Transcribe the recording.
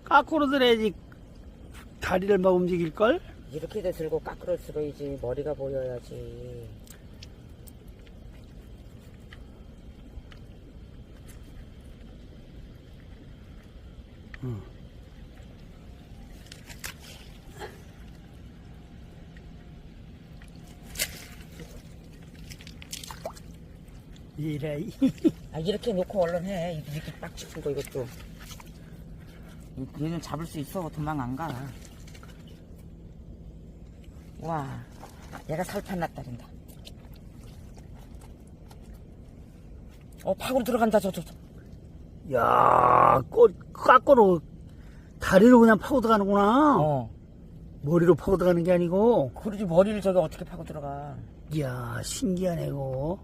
까꾸로 들어야지 다리를 막 움직일걸? 이렇게 들고 까끌어 들어야지. 머리가 보여야지. 이래. 아, 이렇게 놓고 얼른 해. 이렇게 딱 찍은 거 이것도. 얘는 잡을 수 있어. 도망 안 가. 와, 얘가 살판 났다린다. 파고로 들어간다. 저. 야, 까꾸로 다리로 그냥 파고 들어가는구나. 머리로 파고 들어가는 게 아니고. 그러지, 머리를 저기 어떻게 파고 들어가. 이야, 신기하네, 이거.